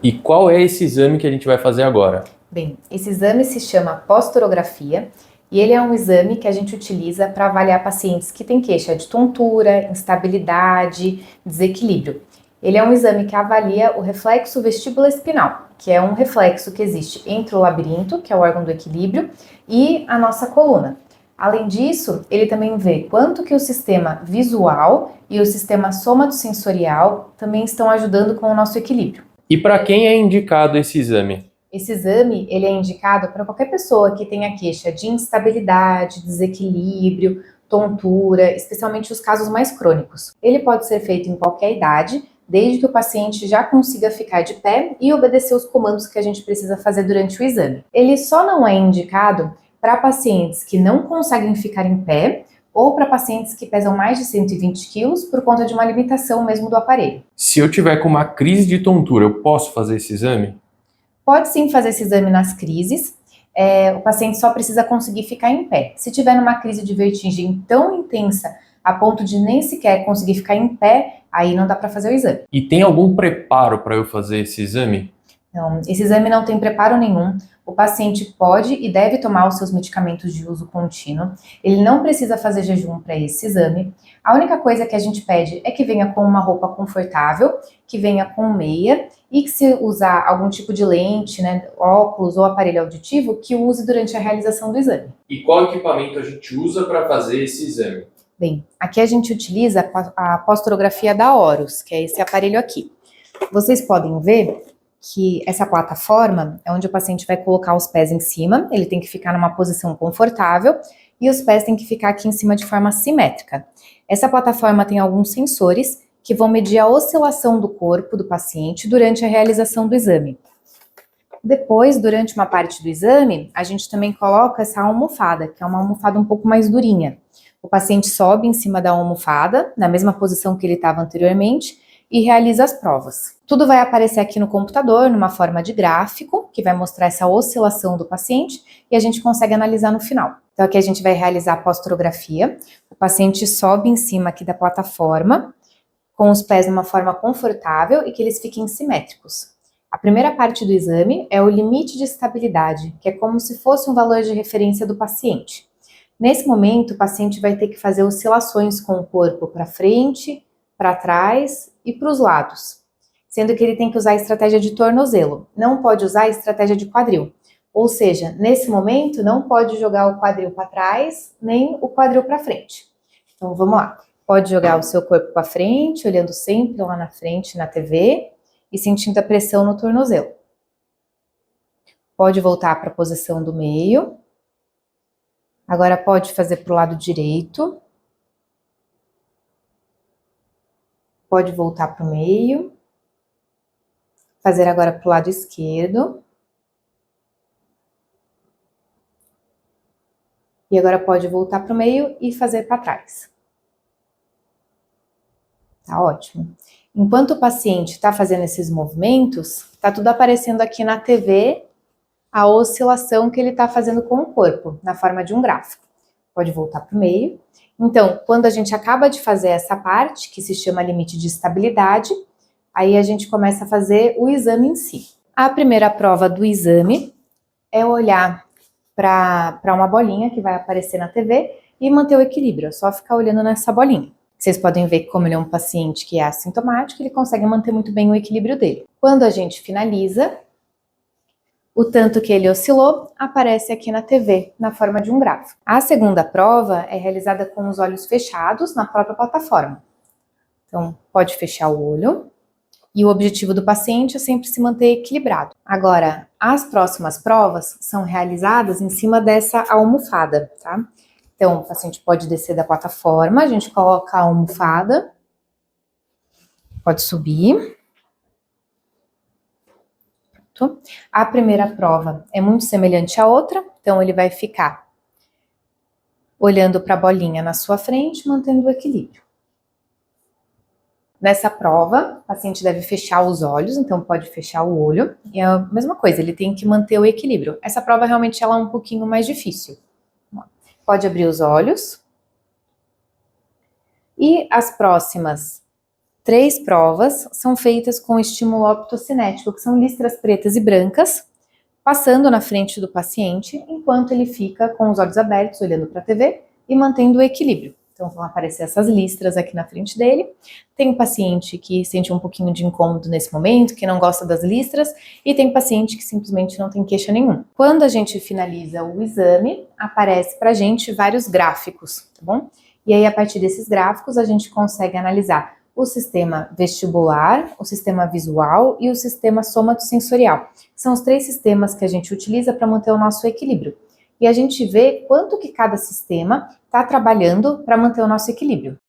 E qual é esse exame que a gente vai fazer agora? Bem, esse exame se chama posturografia e ele é um exame que a gente utiliza para avaliar pacientes que têm queixa de tontura, instabilidade, desequilíbrio. Ele é um exame que avalia o reflexo vestibuloespinal, que é um reflexo que existe entre o labirinto, que é o órgão do equilíbrio, e a nossa coluna. Além disso, ele também vê quanto que o sistema visual e o sistema somatosensorial também estão ajudando com o nosso equilíbrio. E para quem é indicado esse exame? Esse exame ele é indicado para qualquer pessoa que tenha queixa de instabilidade, desequilíbrio, tontura, especialmente os casos mais crônicos. Ele pode ser feito em qualquer idade, desde que o paciente já consiga ficar de pé e obedecer os comandos que a gente precisa fazer durante o exame. Ele só não é indicado para pacientes que não conseguem ficar em pé ou para pacientes que pesam mais de 120 quilos por conta de uma limitação mesmo do aparelho. Se eu tiver com uma crise de tontura, eu posso fazer esse exame? Pode sim fazer esse exame nas crises, o paciente só precisa conseguir ficar em pé. Se tiver numa crise de vertigem tão intensa a ponto de nem sequer conseguir ficar em pé, aí não dá para fazer o exame. E tem algum preparo para eu fazer esse exame? Então, esse exame não tem preparo nenhum. O paciente pode e deve tomar os seus medicamentos de uso contínuo. Ele não precisa fazer jejum para esse exame. A única coisa que a gente pede é que venha com uma roupa confortável, que venha com meia e que se usar algum tipo de lente, né, óculos ou aparelho auditivo, que use durante a realização do exame. E qual equipamento a gente usa para fazer esse exame? Bem, aqui a gente utiliza a posturografia da Horus, que é esse aparelho aqui. Vocês podem ver que essa plataforma é onde o paciente vai colocar os pés em cima, ele tem que ficar numa posição confortável e os pés têm que ficar aqui em cima de forma simétrica. Essa plataforma tem alguns sensores que vão medir a oscilação do corpo do paciente durante a realização do exame. Depois, durante uma parte do exame, a gente também coloca essa almofada, que é uma almofada um pouco mais durinha. O paciente sobe em cima da almofada, na mesma posição que ele estava anteriormente, e realiza as provas. Tudo vai aparecer aqui no computador, numa forma de gráfico, que vai mostrar essa oscilação do paciente, e a gente consegue analisar no final. Então aqui a gente vai realizar a posturografia, o paciente sobe em cima aqui da plataforma, com os pés numa forma confortável e que eles fiquem simétricos. A primeira parte do exame é o limite de estabilidade, que é como se fosse um valor de referência do paciente. Nesse momento, o paciente vai ter que fazer oscilações com o corpo para frente, para trás e para os lados, sendo que ele tem que usar a estratégia de tornozelo, não pode usar a estratégia de quadril. Ou seja, nesse momento não pode jogar o quadril para trás, nem o quadril para frente. Então vamos lá. Pode jogar o seu corpo para frente, olhando sempre lá na frente na TV e sentindo a pressão no tornozelo. Pode voltar para a posição do meio. Agora pode fazer para o lado direito. Pode voltar para o meio. Fazer agora para o lado esquerdo. E agora pode voltar para o meio e fazer para trás. Tá ótimo. Enquanto o paciente está fazendo esses movimentos, tá tudo aparecendo aqui na TV, a oscilação que ele está fazendo com o corpo, na forma de um gráfico. Pode voltar para o meio. Então, quando a gente acaba de fazer essa parte, que se chama limite de estabilidade, aí a gente começa a fazer o exame em si. A primeira prova do exame é olhar para uma bolinha que vai aparecer na TV e manter o equilíbrio, é só ficar olhando nessa bolinha. Vocês podem ver que como ele é um paciente que é assintomático, ele consegue manter muito bem o equilíbrio dele. Quando a gente finaliza, o tanto que ele oscilou aparece aqui na TV, na forma de um gráfico. A segunda prova é realizada com os olhos fechados na própria plataforma. Então, pode fechar o olho. E o objetivo do paciente é sempre se manter equilibrado. Agora, as próximas provas são realizadas em cima dessa almofada, tá? Então, o paciente pode descer da plataforma, a gente coloca a almofada, pode subir. Pronto. A primeira prova é muito semelhante à outra, então ele vai ficar olhando para a bolinha na sua frente, mantendo o equilíbrio. Nessa prova, o paciente deve fechar os olhos, então pode fechar o olho. E é a mesma coisa, ele tem que manter o equilíbrio. Essa prova realmente ela é um pouquinho mais difícil. Pode abrir os olhos. E as próximas 3 provas são feitas com estímulo optocinético, que são listras pretas e brancas, passando na frente do paciente, enquanto ele fica com os olhos abertos, olhando para a TV e mantendo o equilíbrio. Então vão aparecer essas listras aqui na frente dele. Tem um paciente que sente um pouquinho de incômodo nesse momento, que não gosta das listras, e tem paciente que simplesmente não tem queixa nenhuma. Quando a gente finaliza o exame, aparece pra gente vários gráficos, tá bom? E aí, a partir desses gráficos, a gente consegue analisar o sistema vestibular, o sistema visual e o sistema somatosensorial. São os 3 sistemas que a gente utiliza para manter o nosso equilíbrio. E a gente vê quanto que cada sistema está trabalhando para manter o nosso equilíbrio.